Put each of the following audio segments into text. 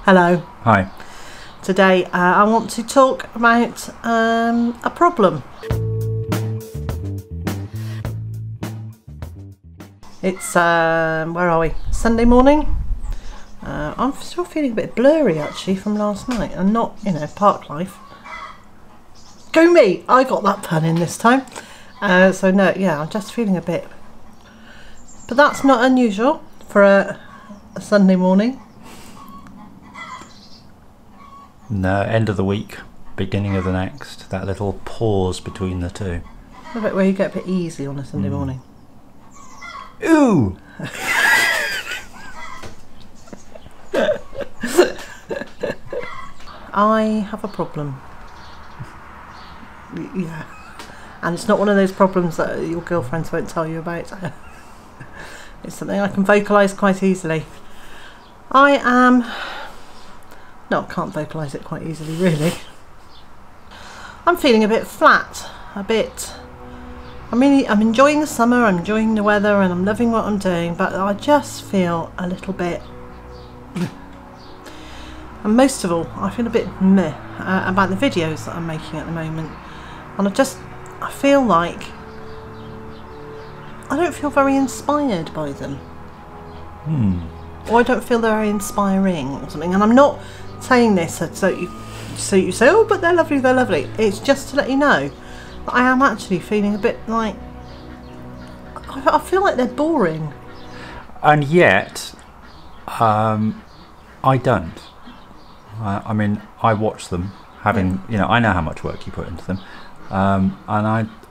Hello. Hi. Today I want to talk about a problem. It's, where are we? Sunday morning. I'm still feeling a bit blurry actually from last night and not, you know, park life. Go me! I got that pun in this time. So no, yeah, I'm just feeling a bit. But that's not unusual for a Sunday morning. No, end of the week, beginning of the next. That little pause between the two. A bit where you get a bit easy on a Sunday morning. Ooh! I have a problem. Yeah. And it's not one of those problems that your girlfriends won't tell you about. It's something I can vocalise quite easily. No, I can't vocalise it quite easily, really. I'm feeling a bit flat. I'm enjoying the summer, I'm enjoying the weather, and I'm loving what I'm doing, but I just feel a little bit... And most of all, I feel a bit meh about the videos that I'm making at the moment. And I feel like I don't feel very inspired by them. Or I don't feel they're very inspiring or something. And I'm not saying this so you say, oh, but they're lovely, they're lovely. It's just to let you know that I am actually feeling a bit like, I feel like they're boring. And yet, I don't. I mean, I watch them, having, you know, I know how much work you put into them, and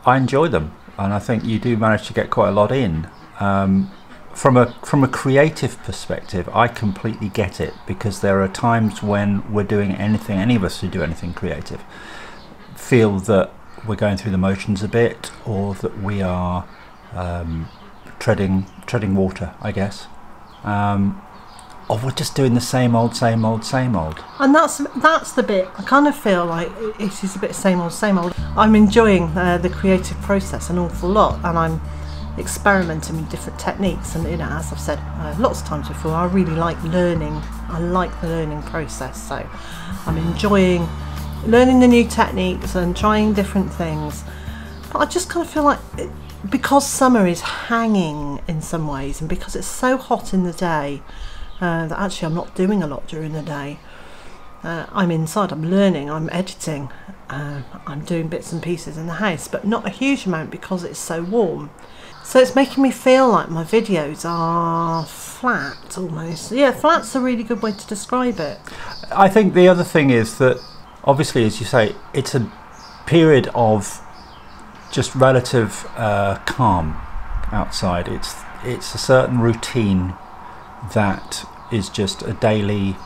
I enjoy them, and I think you do manage to get quite a lot in. From a creative perspective, I completely get it, because there are times when we're doing anything, any of us who do anything creative, feel that we're going through the motions a bit, or that we are treading water, I guess. Or we're just doing the same old. And that's the bit. I kind of feel like it is a bit same old. I'm enjoying the creative process an awful lot, and I'm experimenting with different techniques. And, you know, as I've said lots of times before, I really like learning. I like the learning process, so I'm enjoying learning the new techniques and trying different things. But I just kind of feel like because summer is hanging in some ways, and because it's so hot in the day, that actually I'm not doing a lot during the day. I'm inside, I'm learning, I'm editing, I'm doing bits and pieces in the house, but not a huge amount because it's so warm. So it's making me feel like my videos are flat almost. Yeah, flat's a really good way to describe it. I think the other thing is that, obviously, as you say, it's a period of just relative calm outside. It's a certain routine that is just a daily,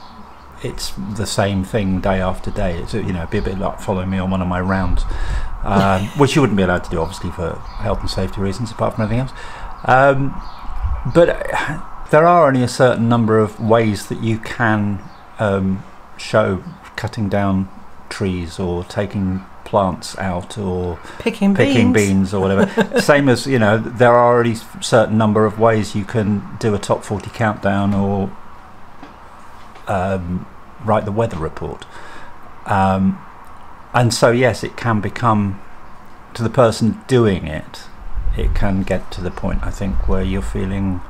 it's the same thing day after day. It's, you know, be a bit like following me on one of my rounds, which you wouldn't be allowed to do, obviously, for health and safety reasons, apart from anything else. But there are only a certain number of ways that you can show cutting down trees, or taking plants out, or picking beans or whatever. Same as, you know, there are already a certain number of ways you can do a top 40 countdown, or write the weather report. And so yes, it can become, to the person doing it, it can get to the point, I think, where you're feeling,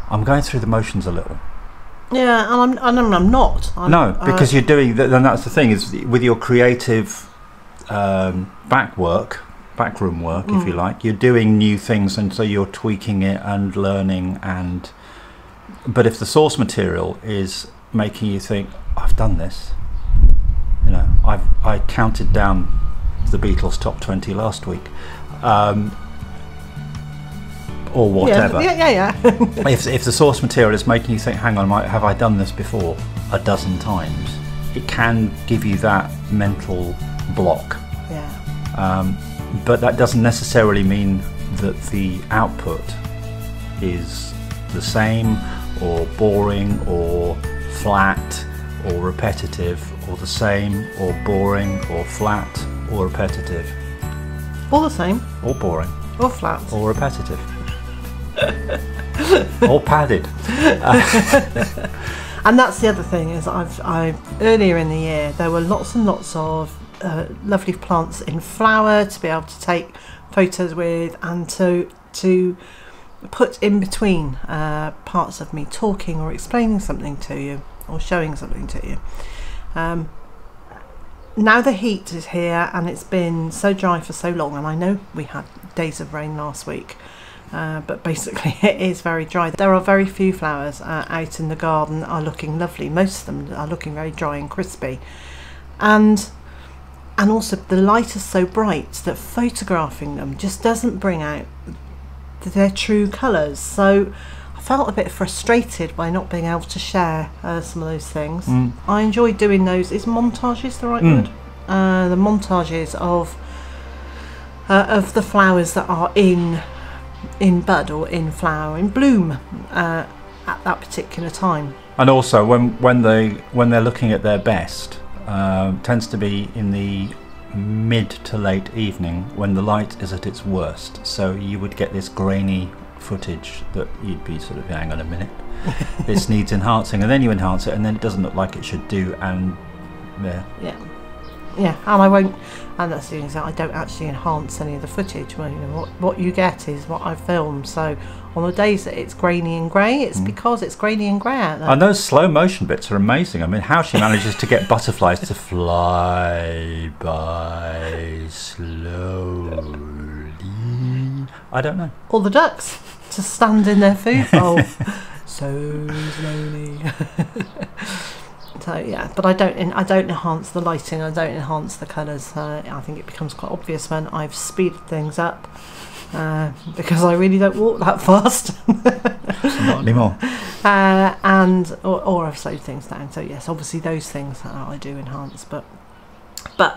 I'm going through the motions a little. Yeah, and I'm not. No, because you're doing that, and that's the thing, is with your creative backroom work, if you like, you're doing new things, and so you're tweaking it and learning. And but if the source material is making you think, I've done this, you know, I counted down the Beatles' top 20 last week. Or whatever. Yeah. If the source material is making you think, hang on, have I done this before a dozen times? It can give you that mental block. Yeah. But that doesn't necessarily mean that the output is the same, or boring, or flat, or repetitive, or the same, or boring, or flat, or repetitive. All the same. Or boring. Or flat. Or repetitive. Or padded. And that's the other thing is earlier in the year there were lots and lots of lovely plants in flower to be able to take photos with and to put in between parts of me talking or explaining something to you or showing something to you. Now the heat is here and it's been so dry for so long, and I know we had days of rain last week, but basically it is very dry. There are very few flowers out in the garden that are looking lovely. Most of them are looking very dry and crispy, and also the light is so bright that photographing them just doesn't bring out their true colours. So I felt a bit frustrated by not being able to share some of those things. I enjoy doing those. Is montages the right word? The montages of the flowers that are in bud or in flower, in bloom at that particular time. And also when they're looking at their best, tends to be in the mid to late evening when the light is at its worst. So you would get this grainy footage that you'd be sort of, hang on a minute, this needs enhancing, and then you enhance it and then it doesn't look like it should do, and yeah, and I won't, and that's the thing, I don't actually enhance any of the footage. Well, you know, what you get is what I filmed. So on the days that it's grainy and grey, it's because it's grainy and grey out there. And those slow motion bits are amazing. I mean, how she manages to get butterflies to fly by slowly, I don't know. Or the ducks to stand in their food bowl so slowly. So yeah, but I don't enhance the lighting. I don't enhance the colours. I think it becomes quite obvious when I've speeded things up, because I really don't walk that fast. Not anymore. Or I've slowed things down. So yes, obviously those things I do enhance. But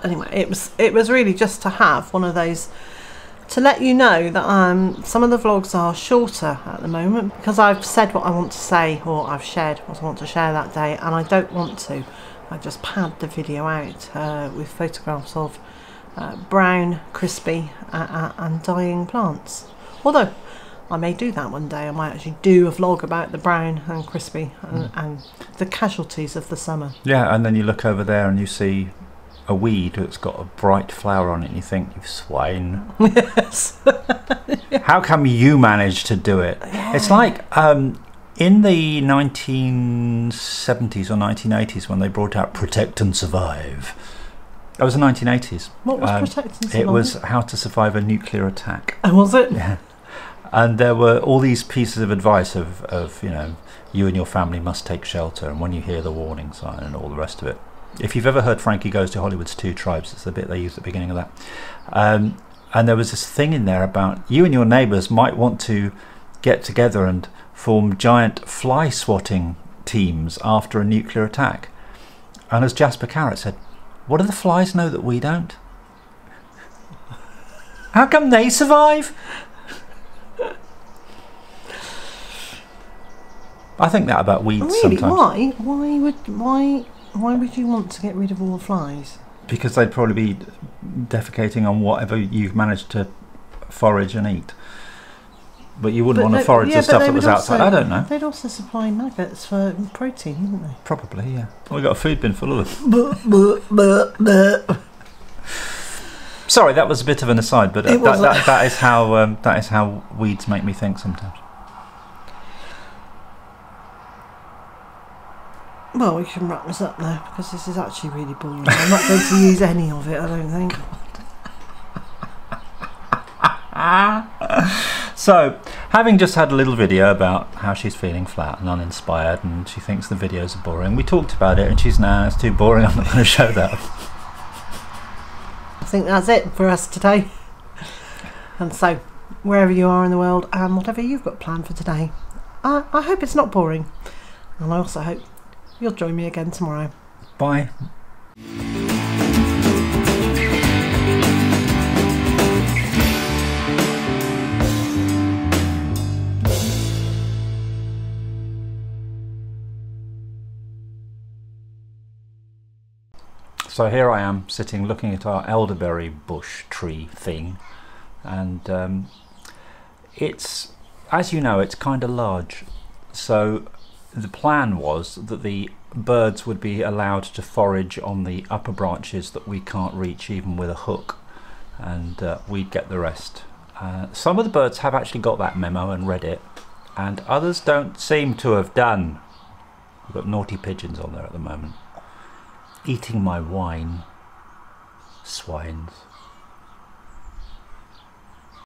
anyway, it was really just to have one of those to let you know that some of the vlogs are shorter at the moment because I've said what I want to say, or I've shared what I want to share that day, and I don't want to. I just pad the video out with photographs of brown, crispy and dying plants. Although I may do that one day. I might actually do a vlog about the brown and crispy and the casualties of the summer. Yeah, and then you look over there and you see a weed that's got a bright flower on it and you think, you swine. Yes. How come you managed to do it? Yeah. It's like in the 1970s or 1980s when they brought out Protect and Survive. That was the 1980s. What was Protect and Survive? It was how to survive a nuclear attack. Oh, was it? Yeah. And there were all these pieces of advice of you know, you and your family must take shelter, and when you hear the warning sign and all the rest of it. If you've ever heard Frankie Goes to Hollywood's Two Tribes, it's the bit they used at the beginning of that. And there was this thing in there about you and your neighbours might want to get together and form giant fly swatting teams after a nuclear attack. And as Jasper Carrot said, what do the flies know that we don't? How come they survive? I think that about weeds really? Sometimes. Why would you want to get rid of all the flies? Because they'd probably be defecating on whatever you've managed to forage and eat. But you wouldn't want to forage the stuff that was outside. I don't know. They'd also supply maggots for protein, wouldn't they? Probably, yeah. We've got a food bin full of them. Sorry, that was a bit of an aside, but that is how weeds make me think sometimes. Well, we can wrap this up now because this is actually really boring. I'm not going to use any of it, I don't think. So, having just had a little video about how she's feeling flat and uninspired and she thinks the videos are boring, we talked about it and she's it's too boring, I'm not going to show that. I think that's it for us today. And so, wherever you are in the world and whatever you've got planned for today, I hope it's not boring. And I also hope you'll join me again tomorrow. Bye. So here I am sitting looking at our elderberry bush tree thing, and it's, as you know, it's kind of large, so the plan was that the birds would be allowed to forage on the upper branches that we can't reach even with a hook, and we'd get the rest. Some of the birds have actually got that memo and read it, and others don't seem to have done. We've got naughty pigeons on there at the moment, eating my wine. Swines.